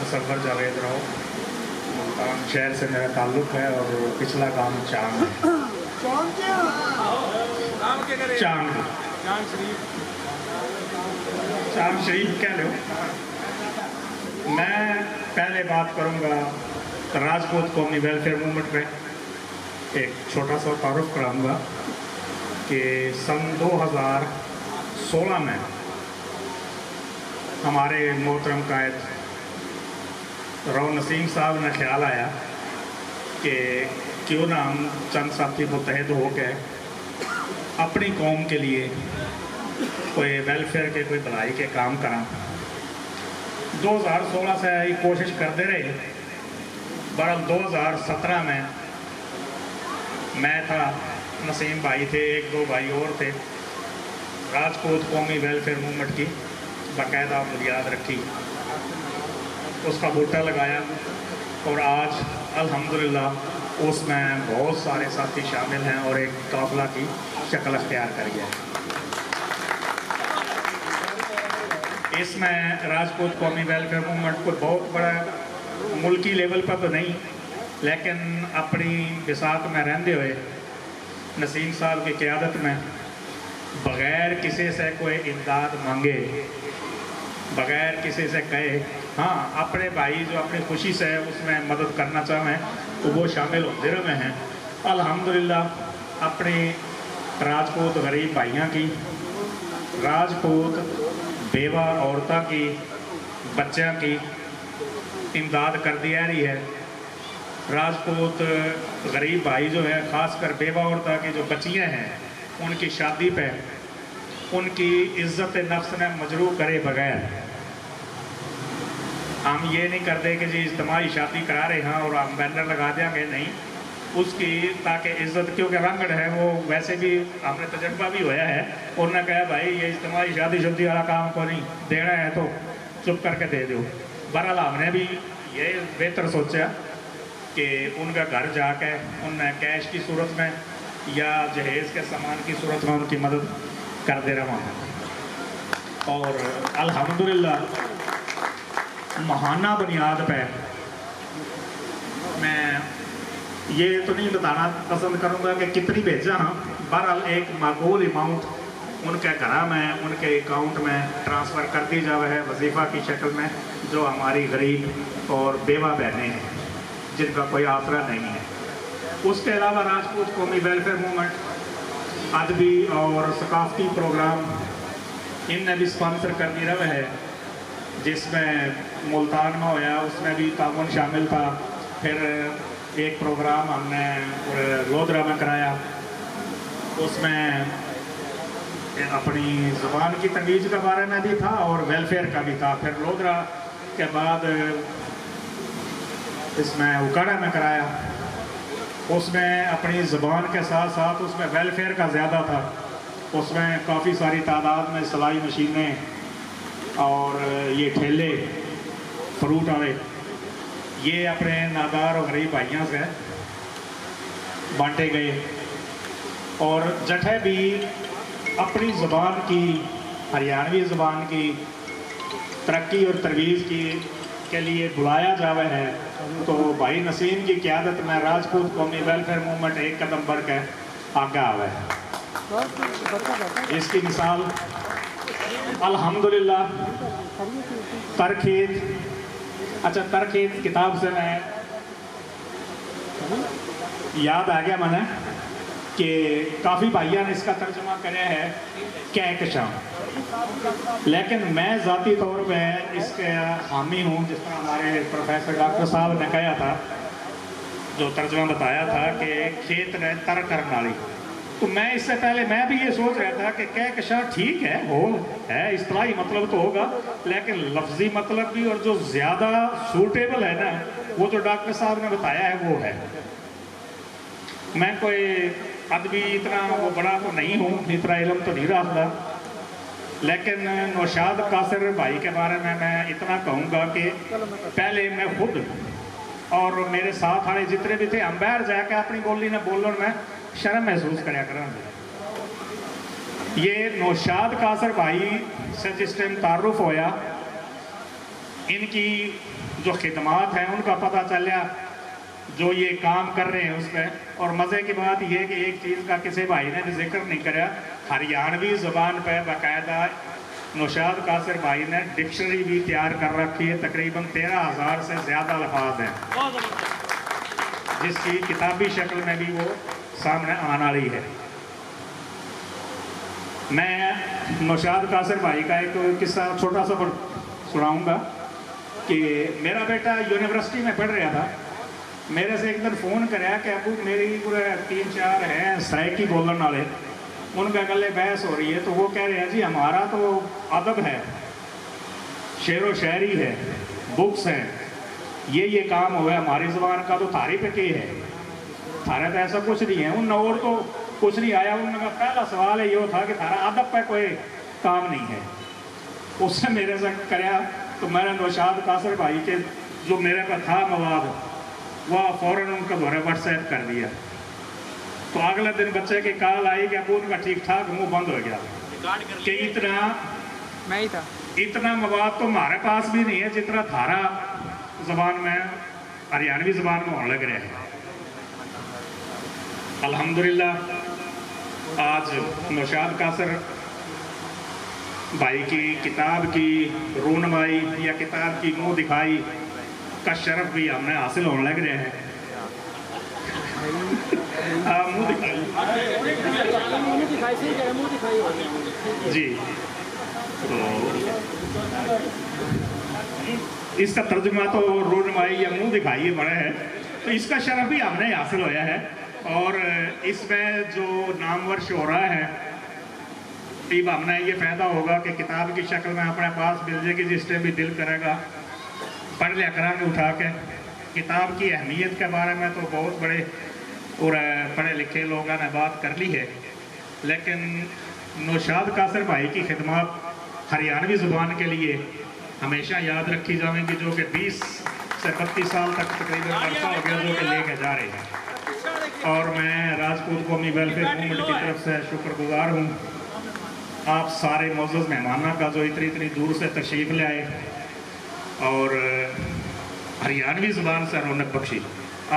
मुसव्वर जावेद राव, मुल्तान शहर से मेरा ताल्लुक़ है और पिछला काम चांग है। चांग शरीफ कह लो। मैं पहले बात करूँगा राजपूत कौमी वेलफेयर मूवमेंट में, एक छोटा सा तारुफ कराऊँगा कि सन 2016 में हमारे मोहतरम कायद राव नसीम साहब ने ख्याल आया कि क्यों ना हम चंद साथी मुतहद हो के अपनी कौम के लिए कोई वेलफेयर के कोई भलाई के काम करा। 2016 से ये कोशिश करते रहे। बहरहाल 2017 में मैं था, नसीम भाई थे, एक दो भाई और थे। राजपूत कौमी वेलफेयर मूवमेंट की बाकायदा बुनियाद रखी, उसका बूटा लगाया और आज अल्हम्दुलिल्लाह उसमें बहुत सारे साथी शामिल हैं और एक काफिला की शक्ल अख्तियार कर गया है। इसमें राजपूत कौमी वेलफेयर मूवमेंट को बहुत बड़ा मुल्की लेवल पर तो नहीं, लेकिन अपनी बिसात में रहते हुए नसीम साहब की क़यादत में बग़ैर किसी से कोई इमदाद मांगे, बग़ैर किसी से कहे, हाँ अपने भाई जो अपनी खुशी से उसमें मदद करना चाहें तो वो शामिल होते रहे हैं। अल्हम्दुलिल्लाह अपनी राजपूत गरीब भाइयों की, राजपूत बेवा औरतों की, बच्चों की इमदाद कर दी जा रही है। राजपूत गरीब भाई जो है, ख़ासकर बेवा औरतों की जो बच्चियाँ हैं, उनकी शादी पे उनकी इज़्ज़त नफ्स ने मजरू करे बगैर हम ये नहीं करते कि जी इज्तिमाई शादी करा रहे हैं और हम बैनर लगा देंगे, नहीं उसकी ताकि इज़्ज़त, क्योंकि रंगड़ है वो वैसे भी हमने तजर्बा भी होया है। उन्होंने कहा भाई ये इज्तिमाई शादी शुदी वाला काम को नहीं देना है तो चुप करके दे दो। बहरहाल हमने भी ये बेहतर सोचा कि उनका घर जाके उन्हें कैश की सूरत में या जहेज़ के सामान की सूरत में उनकी मदद कर दे रहा हूँ। और अल्हम्दुलिल्लाह महाना बुनियाद पे मैं ये तो नहीं बताना पसंद करूँगा कि कितनी भेजा हाँ, बहरहाल एक माकूल अमाउंट उनके घर में, उनके अकाउंट में ट्रांसफ़र कर दी जावे है वजीफ़ा की शक्ल में, जो हमारी गरीब और बेवा बहनें हैं जिनका कोई आसरा नहीं है। उसके अलावा राजपूत कौमी वेलफेयर मूवमेंट अदबी और सकाफ़ती प्रोग्राम इनने भी स्पॉन्सर कर दी रहे है, जिसमें मुल्तान में होया उसमें भी ताउन शामिल था। फिर एक प्रोग्राम हमने लोधरा में कराया, उसमें अपनी ज़ुबान की तमीज़ के बारे में भी था और वेलफेयर का भी था। फिर लोधरा के बाद इसमें उकाड़ा में कराया, उसमें अपनी ज़ुबान के साथ साथ उसमें वेलफेयर का ज़्यादा था। उसमें काफ़ी सारी तादाद में सिलाई मशीनें और ये ठेले फ्रूट वाले ये अपने नादार और गरीब भाइयों से बांटे गए। और जठे भी अपनी ज़ुबान की, हरियाणवी ज़ुबान की तरक्की और तरवीज़ की के लिए बुलाया जावे है, तो भाई नसीम की क़यादत में राजपूत कौमी वेलफेयर मूवमेंट एक कदम बढ़ के आगे आवे है। इसकी मिसाल अल्हम्दुलिल्लाह तरखेत, अच्छा तरखेत किताब से मैं याद आ गया मैंने कि काफ़ी भाइयों ने इसका तर्जुमा कराया है कहकशां, लेकिन मैं ज़ाती तौर पे इसके हामी हूँ। जिस तरह हमारे प्रोफेसर डॉक्टर साहब ने कहा था, जो तर्जुमा बताया था कि खेत ने तर करने वाली, तो मैं इससे पहले मैं भी ये सोच रहा था कि कहकशां ठीक है, वो है इस्तिलाही मतलब तो होगा, लेकिन लफ्ज़ी मतलब भी और जो ज़्यादा सूटेबल है ना, वो जो डॉक्टर साहब ने बताया है वो है। मैं कोई अदबी इतना वो बड़ा तो नहीं हूँ, इतना इल्म तो नहीं रखता, लेकिन नौशाद कासिर भाई के बारे में मैं इतना कहूँगा कि पहले मैं खुद और मेरे साथ वाले जितने भी थे, हम बाहर जाके अपनी बोली ने बोलने में शर्म महसूस कराया करेंगे। ये नौशाद कासर भाई से जिस टाइम तारुफ होया, इनकी जो खिदमात हैं उनका पता चला, जो ये काम कर रहे हैं उस पर। और मज़े की बात यह कि एक चीज़ का किसी भाई ने भी जिक्र नहीं करा, हरियाणवी ज़ुबान पर बाकायदा नौशाद कासिर भाई ने डिक्शनरी भी तैयार कर रखी है, तकरीबन 13,000 से ज़्यादा अल्फाज हैं, जिसकी किताबी शक्ल में भी वो सामने आने वाली है। मैं नौशाद कासिर भाई का एक किस्सा छोटा सा सुनाऊंगा कि मेरा बेटा यूनिवर्सिटी में पढ़ रहा था, मेरे से एक दिन फ़ोन कराया कि अबू मेरी पूरे 3-4 हैं सराइकी बोलने वाले, उनका गले बहस हो रही है। तो वो कह रहे हैं जी हमारा तो अदब है, शेर व शायरी है, बुक्स हैं, ये काम हुआ है हमारी ज़ुबान का, तो थारी पे के है, थारा तो ऐसा कुछ नहीं है। उन और तो कुछ नहीं आया। उनका पहला सवाल ये था कि थारा अदब पे कोई काम नहीं है। उसने मेरे से कराया तो मैंने नौशाद कासिर भाई के जो मेरे पर था मवाद, वह फ़ौरन उनका द्वारा व्हाट्सएप कर दिया। तो अगले दिन बच्चे की कॉल आई कि अब उनका ठीक ठाक मुंह बंद हो गया कि इतना मवाद तो हमारे पास भी नहीं है जितना थारा ज़बान में, हरियाणवी ज़बान में होने लग रहे हैं। अल्हम्दुलिल्लाह आज नौशाद कासिर भाई की किताब की रूनमाई या किताब की मुँह दिखाई का शरफ भी हमने हासिल होने लग रहे हैं। मुँह दिखाई जी, तो इसका तर्जुमा तो रूनमाई या मुँह दिखाई बड़ा है, तो इसका शरफ भी हमने हासिल होया है। और इसमें जो नामवर शोरा है, तब हमने ये फ़ायदा होगा कि किताब की शक्ल में अपने पास मिल जाएगी, जिससे भी दिल करेगा पढ़ लिया करांगे उठा के। किताब की अहमियत के बारे में तो बहुत बड़े और पढ़े लिखे लोगों ने बात कर ली है, लेकिन नौशाद कासिर भाई की खिदमत हरियाणवी ज़ुबान के लिए हमेशा याद रखी जाएंगी, जो कि 20 से 32 साल तक तकरीबन वर्षा हो गया जो कि लेके जा रहे हैं। और मैं राजपूत कौमी वेलफेयर मूवमेंट की तरफ से शुक्रगुजार हूँ आप सारे मौजूद मेहमानों का जो इतनी दूर से तशरीफ़ ले आए और हरियाणवी ज़ुबान से रौनक बख्शी।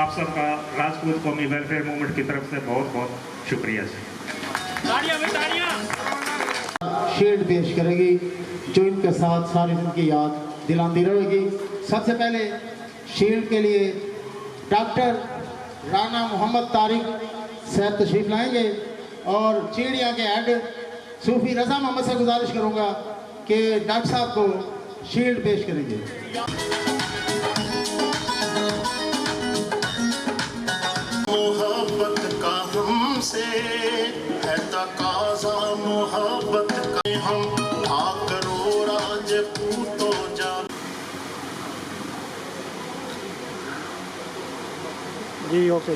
आप सबका राजपूत कौमी वेलफेयर मूवमेंट की तरफ से बहुत बहुत शुक्रिया जी। शेर पेश करेगी जो इनके साथ सारी जिंदगी याद दिलाती रहेगी। सबसे पहले शेर के लिए डॉक्टर राना मोहम्मद तारिक साहब तशरीफ लाएंगे और चिड़िया के हेड सूफी रजा मोहम्मद से गुजारिश करूंगा कि डॉक्टर साहब को शील्ड पेश करेंगे। मोहब्बत का हमसे है तकाज़ा, मोहब्बत का हम उठा करो राजपूतों जा। जी ओके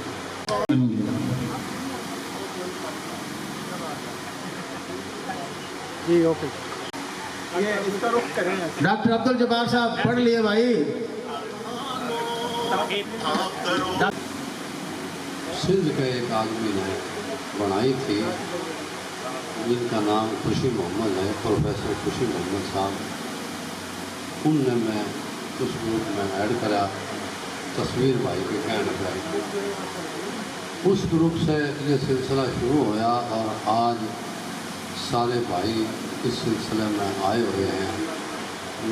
जी ओके। डॉक्टर अब्दुल जब्बार साहब पढ़ लिए भाई। सिंध के एक आदमी ने बनाई थी जिनका नाम खुशी मोहम्मद है, प्रोफेसर खुशी मोहम्मद साहब। उनने मैं उस ग्रुप में ऐड करा तस्वीर भाई के कहने पर। उस ग्रुप से ये सिलसिला शुरू होया और आज सारे भाई इस सिलसिले में आए हुए हैं।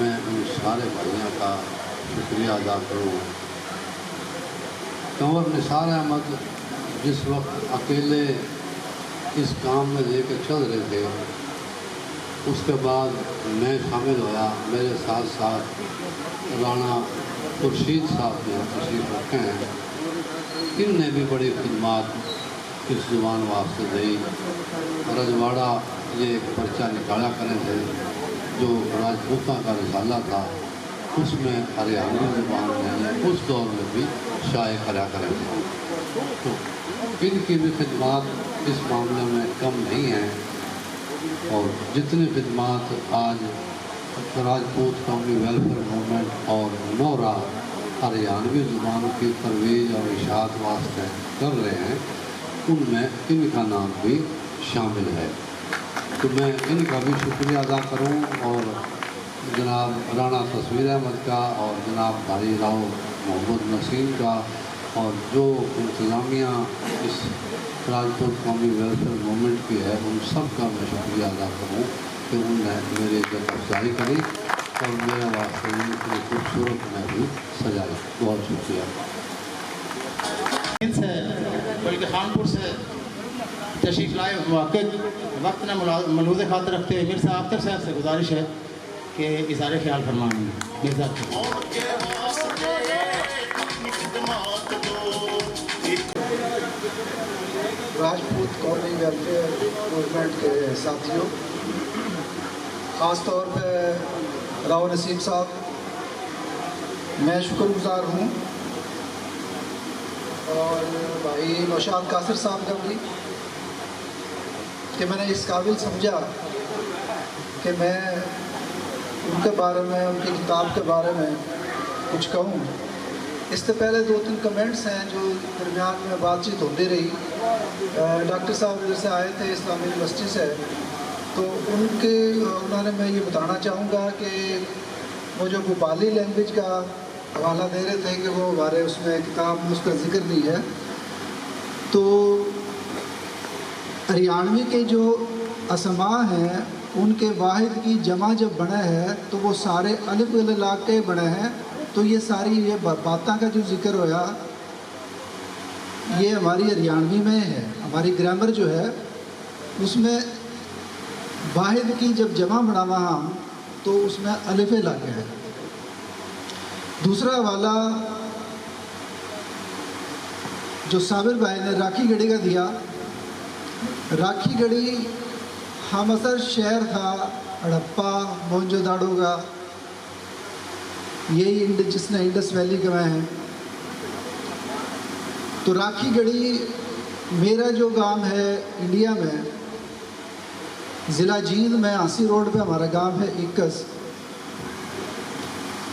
मैं उन सारे भाइयों का शुक्रिया अदा करूँ। कंवर निसार अहमद जिस वक्त अकेले इस काम में लेकर चल रहे थे, उसके बाद मैं शामिल होया। मेरे साथ साथ राणा खुर्शीद साहब ने तशरीफ रखे हैं। इनने भी बड़ी खिदमत इस ज़ुबान वास्ते दी। रजवाड़ा ये एक पर्चा निकाला करे थे जो राजपूता का रिसाला था, उसमें हरियाणवी ज़ुबान में उस दौर में भी शाये करा करे थे। तो इनकी भी खिदमत इस मामले में कम नहीं है। और जितनी खिदमत आज राजपूत कौमी वेलफेयर मूवमेंट और नौरा हरियाणवी ज़ुबान की तरवीज और इशाअत वास्ते कर रहे हैं, उनमें इनका नाम भी शामिल है। तो मैं इनका भी शुक्रिया अदा करूं और जनाब राणा तस्वीर अहमद का और जनाब भाई राव मोहम्मद नसीम का और जो इंतज़ामिया इस राजपूत कौमी वेलफेयर मूवमेंट की है, उन सब का मैं शुक्रिया अदा करूँ कि उनने मेरी इज्जत अफजाई करी और मेरे वास्ते इतनी खूबसूरत महफिल सजाई। बहुत शुक्रिया। से बल्कि खानपुर से तशरीफ़ लाए वक्त ने मलूज़ खातर रखते हुए मिर्ज़ा अख्तर साहब से गुजारिश है कि इज़हार ख्याल फरमाएंगे। मिर्ज़ा उनके वास्ते अपनी खिदमत दो। राजपूत कौमी वेलफेयर मूवमेंट के साथियों, ख़ास तौर पे राव नसीम साहब, मैं शुक्रगुज़ार हूँ और भाई नौशाद कासिर साहब का भी कि मैंने इस काबिल समझा कि मैं उनके बारे में, उनकी किताब के बारे में कुछ कहूँ। इससे पहले 2-3 कमेंट्स हैं जो दरमियान में बातचीत होती रही। डॉक्टर साहब इधर से आए थे इस्लामी यूनिवर्सिटी से, तो उन्होंने मैं ये बताना चाहूँगा कि वो जो भोपाली लैंग्वेज का हवाला दे रहे थे कि वो हमारे उसमें किताब में उसका जिक्र नहीं है, तो हरियाणवी के जो असमा हैं उनके वाहिद की जमा जब बना है तो वो सारे अलिफ ला के बने हैं। तो ये सारी ये बातें का जो जिक्र होया ये हमारी हरियाणवी में है। हमारी ग्रामर जो है उसमें वाहिद की जब जमा बनावा हम तो उसमें अलिफ़े लाके है। दूसरा वाला जो साबिर भाई ने राखी गढ़ी का दिया, राखी गढ़ी हमअसर शहर था हड़प्पा मोहनजोदाड़ो का, यही जिसने इंडस वैली गंवाए हैं। तो राखी गढ़ी मेरा जो गांव है इंडिया में, ज़िला जींद में आसी रोड पे हमारा गांव है इक्कस।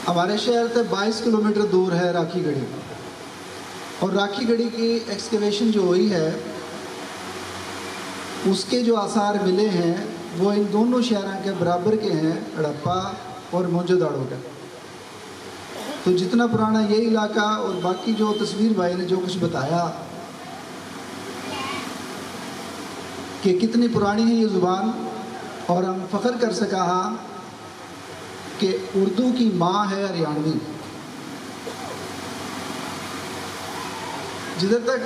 हमारे शहर से 22 किलोमीटर दूर है राखी गढ़ी। और राखी गढ़ी की एक्सकेवेशन जो हुई है उसके जो आसार मिले हैं वो इन दोनों शहरों के बराबर के हैं, हड़प्पा और मोहनजोदाड़ो का। तो जितना पुराना ये इलाका और बाकी जो तस्वीर भाई ने जो कुछ बताया कि कितनी पुरानी है ये ज़ुबान, और हम फ़ख्र कर सका कि उर्दू की माँ है हरियाणवी। जिधर तक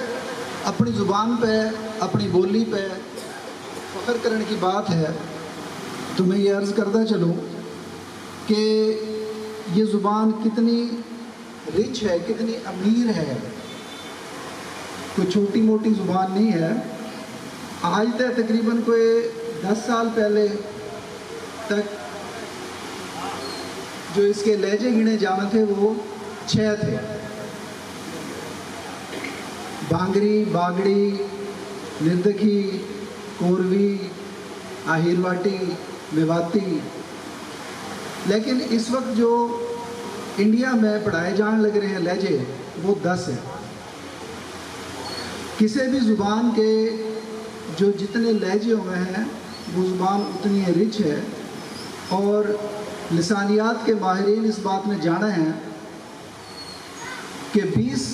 अपनी ज़ुबान पे, अपनी बोली पे फ़ख्र करने की बात है, तो मैं ये अर्ज़ करता चलूँ कि ये ज़ुबान कितनी रिच है, कितनी अमीर है, कोई छोटी मोटी ज़ुबान नहीं है। आज तक तकरीबन कोई 10 साल पहले तक जो इसके लहजे गिने जाने थे वो 6 थे। बांगरी, बागड़ी, निर्दखी, कोरवी, आहिरवाटी, मेवाती। लेकिन इस वक्त जो इंडिया में पढ़ाए जाने लग रहे हैं लहजे वो 10 हैं। किसी भी ज़ुबान के जो जितने लहजे हुए हैं वो ज़ुबान उतनी रिच है। और लिसानियात के माहिरीन इस बात में जाना है कि 20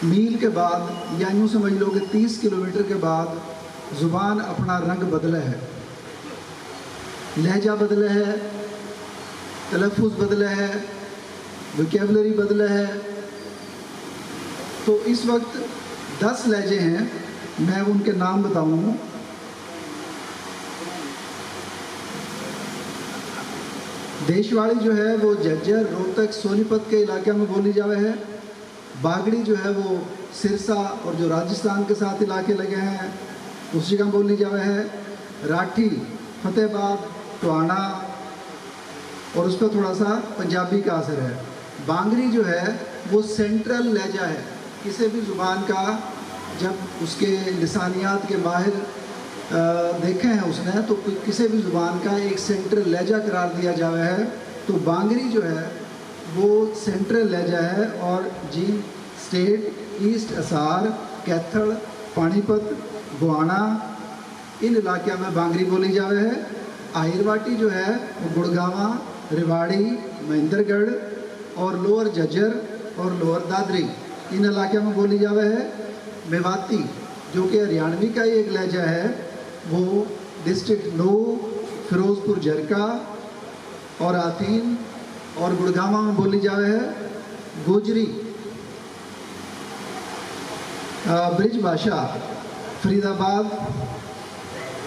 मील के बाद या यूँ समझ लो कि 30 किलोमीटर के बाद ज़ुबान अपना रंग बदला है, लहजा बदला है, तलफ़ुज़ बदला है, वोकैबुलरी बदला है। तो इस वक्त 10 लहजे हैं, मैं उनके नाम बताऊँ। देशवाड़ी जो है वो झज्जर, रोहतक, सोनीपत के इलाके में बोली जावे है। बागड़ी जो है वो सिरसा और जो राजस्थान के साथ इलाके लगे हैं उसी का बोली जावे है। राठी, फतेहाबाद, टोहाना और उस पर थोड़ा सा पंजाबी का असर है। बांगरी जो है वो सेंट्रल लहजा है। किसी भी ज़ुबान का जब उसके लिसानियात के माहिर देखे हैं उसने तो किसी भी ज़ुबान का एक सेंट्रल लहजा करार दिया जावा है। तो बांगरी जो है वो सेंट्रल लहजा है। और जींद स्टेट, ईस्ट असार, कैथल, पानीपत, गोहाना इन इलाक़ों में बांगरी बोली जावे है। आहिरवाटी जो है वो गुड़गावा, रेवाड़ी, महेंद्रगढ़ और लोअर झज्जर और लोअर दादरी इन इलाके में बोली जावे है। मेवाती जो कि हरियाणवी का ही एक लहजा है, वो डिस्ट्रिक्ट नू, फिरोजपुर झरका और आतीन और गुड़गामा में बोली जावे है। गोजरी ब्रिज भाषा फरीदाबाद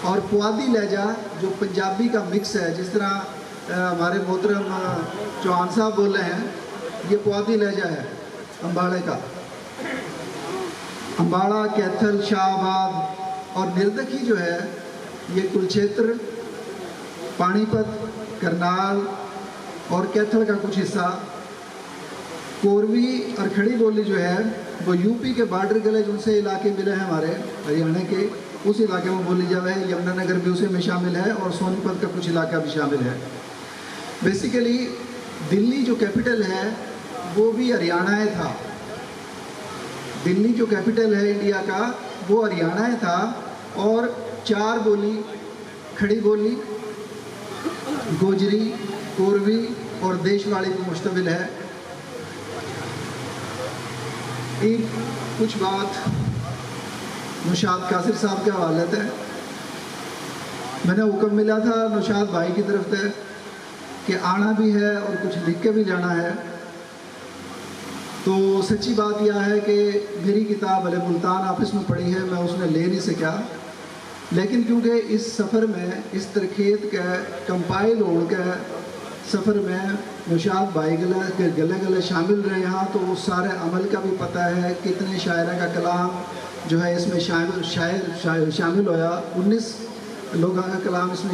और पुआधी लहजा जो पंजाबी का मिक्स है, जिस तरह हमारे मोहतरम चौहान साहब बोल रहे हैं, ये पुआधी लहजा है अम्बाड़े का। अम्बाड़ा, कैथल, शाहबाद और निर्दकी जो है ये कुरुक्षेत्र, पानीपत, करनाल और कैथल का कुछ हिस्सा। कोरवी और खड़ी बोली जो है वो यूपी के बॉर्डर गले जिनसे इलाके मिले हैं हमारे हरियाणा के, उस इलाके में बोली जावे है। यमुनानगर भी उसी में शामिल है और सोनीपत का कुछ इलाका भी शामिल है। बेसिकली दिल्ली जो कैपिटल है वो भी हरियाणा ही था। दिल्ली जो कैपिटल है इंडिया का वो हरियाणा ही था और 4 बोली, खड़ी बोली, गोजरी, कोरवी और देशवाड़ी पर मुश्तमिल है। एक कुछ बात नौशाद कासिर साहब के हवाले से मैंने हुक्म मिला था नौशाद भाई की तरफ से कि आना भी है और कुछ लिख के भी जाना है। तो सच्ची बात यह है कि मेरी किताब अले मुल्तान ऑफिस में पड़ी है, मैं उसने ले नहीं सका, लेकिन क्योंकि इस सफ़र में इस तरखेत के कंपाइल होने के सफ़र में नौशाद भाई गले गले शामिल रहे यहाँ, तो उस सारे अमल का भी पता है। कितने शायरा का कलाम जो है इसमें शामिल होया, 19 लोगों का कलाम इसमें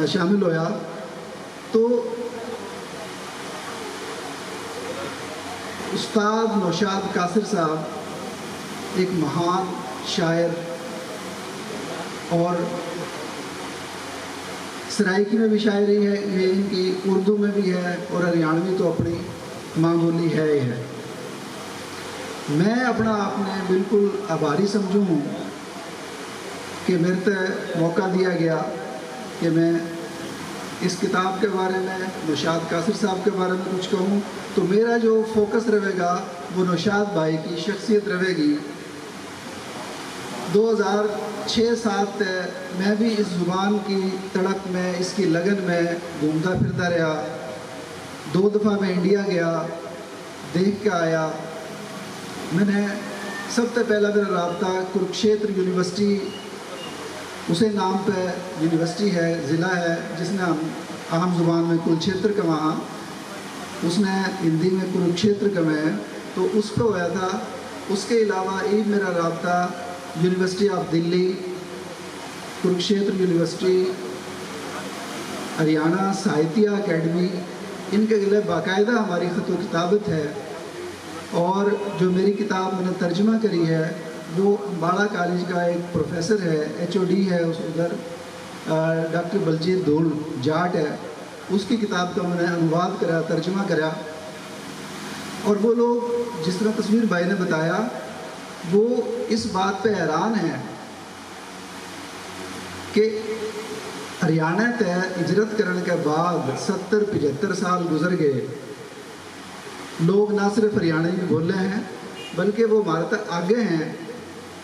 शामिल होया। तो उस्ताद नौशाद कासिर साहब एक महान शायर और सराइकी में भी शायरी है ये इनकी, उर्दू में भी है और हरियाणवी तो अपनी माँ बोली है ही है। मैं अपना आपने बिल्कुल आभारी समझूँ कि मेरे को मौका दिया गया कि मैं इस किताब के बारे में, नौशाद कासिर साहब के बारे में कुछ कहूँ। तो मेरा जो फोकस रहेगा वो नौशाद भाई की शख्सियत रहेगी। 2006-07 मैं भी इस ज़ुबान की तड़प में, इसकी लगन में घूमता फिरता रहा। 2 दफ़ा मैं इंडिया गया, देख के आया। मैंने सबसे पहला मेरा रब्ता कुरुक्षेत्र यूनिवर्सिटी, उसे नाम पे यूनिवर्सिटी है, ज़िला है, जिसने आम ज़ुबान में कुरुक्षेत्र कमा, उसने हिंदी में कुरुक्षेत्र कमाए, तो उस पर होया था। उसके अलावा एक मेरा रब्ता university of Delhi, Kurukshetra university, Haryana साहित्य अकेडमी, इनके लिए बाकायदा हमारी ख़त किताबत है। और जो मेरी किताब मैंने तर्जुमा करी है वो अम्बाड़ा कॉलेज का एक प्रोफेसर है, HOD है उस उधर, डॉक्टर बलजीत धूल जाट है, उसकी किताब का मैंने अनुवाद करा, तर्जुमा करा। और वो लोग जिस तरह तस्वीर भाई ने बताया, वो इस बात पे हैरान है कि हरियाणा तय हिजरत करने के बाद 70-75 साल गुजर गए, लोग ना सिर्फ हरियाणवी बोले हैं बल्कि वो हमारे तक आगे हैं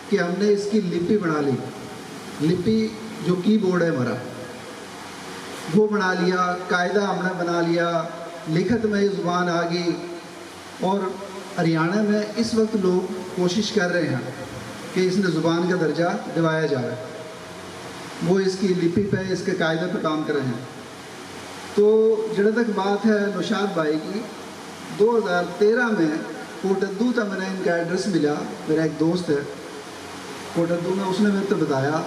कि हमने इसकी लिपि बना ली। लिपि जो कीबोर्ड है हमारा वो बना लिया, कायदा हमने बना लिया, लिखत में ये ज़ुबान आ गई। और हरियाणा में इस वक्त लोग कोशिश कर रहे हैं कि इसने ज़ुबान का दर्जा दिवाया जाए, वो इसकी लिपि पे, इसके कायदे पे काम कर रहे हैं। तो जहाँ तक बात है नौशाद भाई की, 2013 में कोटद्दू था, मैंने इनका एड्रेस मिला, मेरा एक दोस्त है कोटद्दू में, उसने मेरे को बताया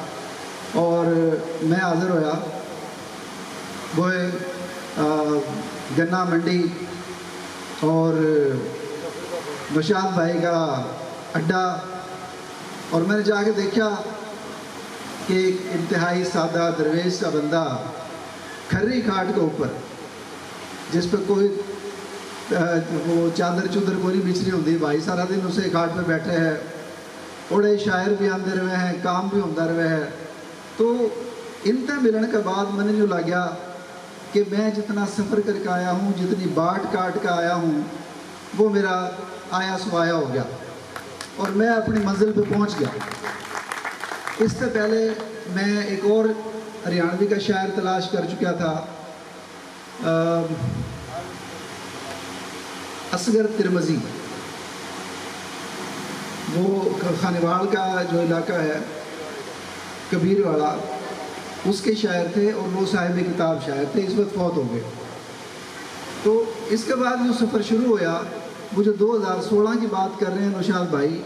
और मैं हाज़िर होया। वो गन्ना मंडी और नौशाद भाई का अड्डा, और मैंने जाके देखा कि एक इंतहाई सादा दरवेश का बंदा खर्री खाट के ऊपर, जिस पर कोई वो चादर चुदर कोई नहीं बिछ रही होती, भाई सारा दिन उसे खाट पे बैठे हैं, बड़े शायर भी आते रहे हैं, काम भी होता रहे है। तो इनते मिलने के बाद मैंने जो लग गया कि मैं जितना सफ़र करके आया हूँ, जितनी बाट काट कर आया हूँ, वो मेरा आया सुआया हो गया और मैं अपनी मंजिल पे पहुँच गया। इससे पहले मैं एक और हरियाणवी का शायर तलाश कर चुका था, असगर तिरमजी। वो खानेवाल का जो इलाका है कबीर वाला, उसके शायर थे और वो साहिब किताब शायर थे, इस वक्त फौत हो गए। तो इसके बाद जो सफ़र शुरू हुआ, वो जो 2016 की बात कर रहे हैं नौशाद भाई,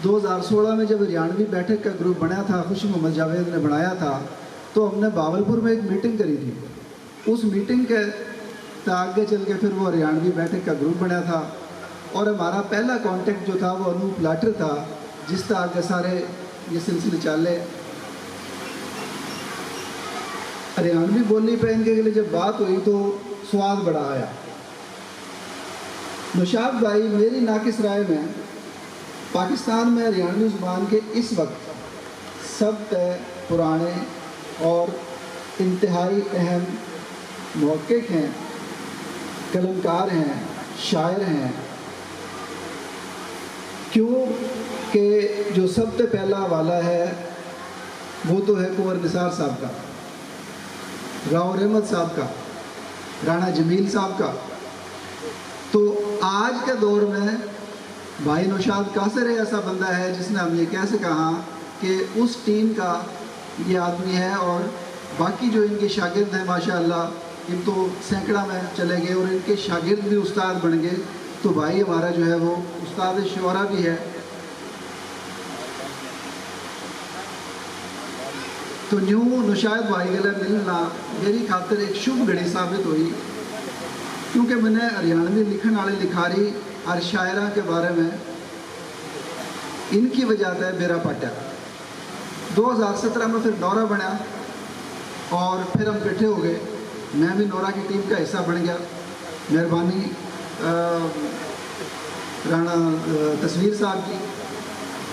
2016 में जब हरियाणवी बैठक का ग्रुप बना था, खुशी मोहम्मद जावेद ने बनाया था, तो हमने बावलपुर में एक मीटिंग करी थी। उस मीटिंग के आगे चल के फिर वो हरियाणवी बैठक का ग्रुप बना था और हमारा पहला कांटेक्ट जो था वो अनूप लाटर था, जिस तरह आगे सारे ये सिलसिले चाले। हरियाणवी बोली पे इनके लिए जब बात हुई तो स्वाद बड़ा आया। नौशाद भाई, मेरी नाकिस राय में पाकिस्तान में हरियाणवी ज़ुबान के इस वक्त सब तय पुराने और इंतहाई अहम मौक़िफ़ हैं, कलमकार हैं, शायर हैं। क्यों कि जो सबसे पहला वाला है वो तो है कुंवर निसार साहब का, राव रहमत साहब का, राणा जमील साहब का। तो आज के दौर में भाई नौशाद कासर ऐसा बंदा है जिसने हम ये कैसे कहा कि उस टीम का ये आदमी है। और बाकी जो इनके शागिर्द हैं माशाअल्लाह, इन तो सैकड़ा में चले गए और इनके शागिर्द भी उस्ताद बन गए। तो भाई हमारा जो है वो उस्ताद शुरा भी है। तो न्यू नौशाद भाई गले मिलना मेरी खातिर एक शुभ घड़ी साबित हुई, क्योंकि मैंने हरियाणवी लिखने वाले लिखारी और शायरा के बारे में इनकी वजह से बेरा पाटा। 2017 में फिर नौरा बना और फिर हम इकट्ठे हो गए। मैं भी नौरा की टीम का हिस्सा बन गया। मेहरबानी राणा तस्वीर साहब की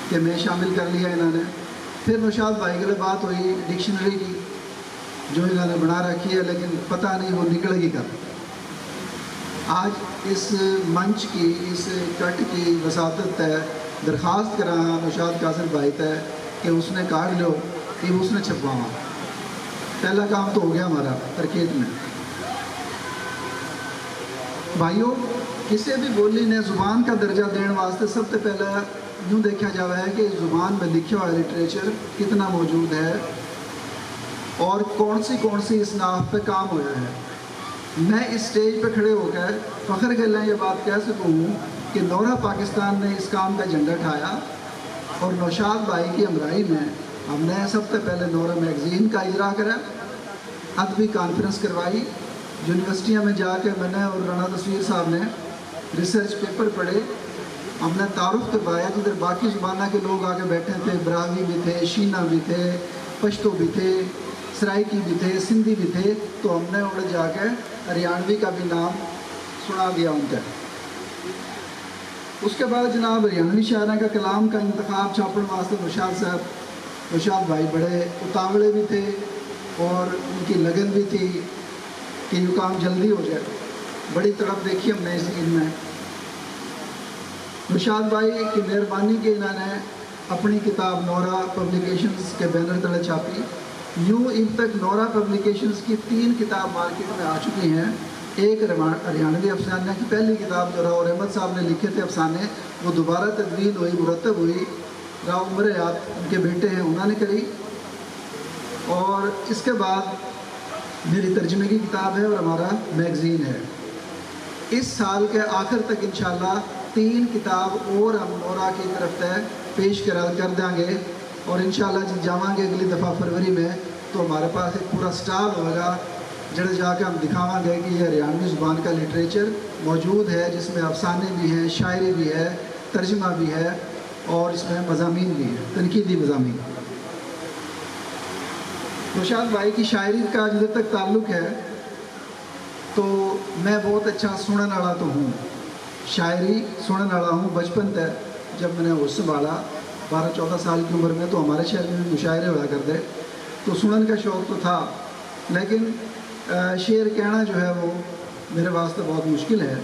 कि मैं शामिल कर लिया इन्होंने। फिर नौशाद भाई के बात हुई डिक्शनरी की जो इन्होंने बना रखी है, लेकिन पता नहीं वो निकलेगी कब। आज इस मंच की, इस कट की वसातत है, दरख्वास्त करा नौशाद कासर भाई तय कि उसने काट लो कि उसने छपवावा। पहला काम तो हो गया हमारा तरकीब में। भाइयों, किसी भी बोली ने ज़ुबान का दर्जा देने वास्ते सबसे पहले यूँ देखा जावा है कि ज़ुबान में लिखे हुआ लिटरेचर कितना मौजूद है और कौन सी इसनाफ पे काम होया है। मैं इस स्टेज पे खड़े होकर फ़ख्र के लिए ये बात कह सकूँ कि नौरा पाकिस्तान ने इस काम का झंडा उठाया और नौशाद भाई की हमराही में हमने सबसे पहले नौरा मैगज़ीन का इजरा करा, अदबी कॉन्फ्रेंस करवाई, यूनिवर्सिटियों में जाकर मैंने और राणा तस्वीर साहब ने रिसर्च पेपर पढ़े, हमने तारुफ करवाया। जिधर बाकी ज़ुबाना के लोग आके बैठे थे, ब्राह्मी भी थे, शीना भी थे, पश्तो भी थे, सराइकी भी थे, सिंधी भी थे। तो हमने उधर जाकर हरियाणवी का भी नाम सुना दिया उनका। उसके बाद जनाब हरियाणवी शायरा का कलाम का इंतखाब छापने वास्ते नौशाद भाई बड़े उतावले भी थे और उनकी लगन भी थी कि ये काम जल्दी हो जाए। बड़ी तड़प देखी हमने इस ईद में। नौशाद भाई की मेहरबानी के इन्होंने अपनी किताब नौरा पब्लिकेशंस के बैनर तले छापी। यूँ अब तक नौरा पब्लिकेशंस की 3 किताब मार्केट में आ चुकी हैं। एक हरियाणवी अफसाने की पहली किताब जो राव रहमत साहब ने लिखे थे अफसाने, वो दोबारा तदवीन हुई, मुरतब हुई, राव उमर याद उनके बेटे हैं उन्होंने करी। और इसके बाद मेरी तर्जमे की किताब है और हमारा मैगज़ीन है। इस साल के आखिर तक इंशाल्लाह 3 किताब और हम नौरा की तरफ से पेश कर देंगे और इंशाल्लाह जब जावांगे अगली दफ़ा फरवरी में तो हमारे पास एक पूरा स्टॉल होगा जड़े जाके हम दिखावांगे कि ये हरियाणवी ज़ुबान का लिटरेचर मौजूद है, जिसमें अफसाने भी हैं, शायरी भी है, तर्जमा भी है और इसमें मज़ामीन भी है, तनकीदी मज़ामीन। नौशाद भाई की शायरी का जिधर तक ताल्लुक़ है तो मैं बहुत अच्छा सुनने वाला तो हूँ, शायरी सुनने वाला हूँ। बचपन तक जब मैंने होश संभाला 12-14 साल की उम्र में, तो हमारे शहर में मुशायरे हुआ करते, तो सुनने का शौक़ तो था। लेकिन शेर कहना जो है वो मेरे वास्ते बहुत मुश्किल है।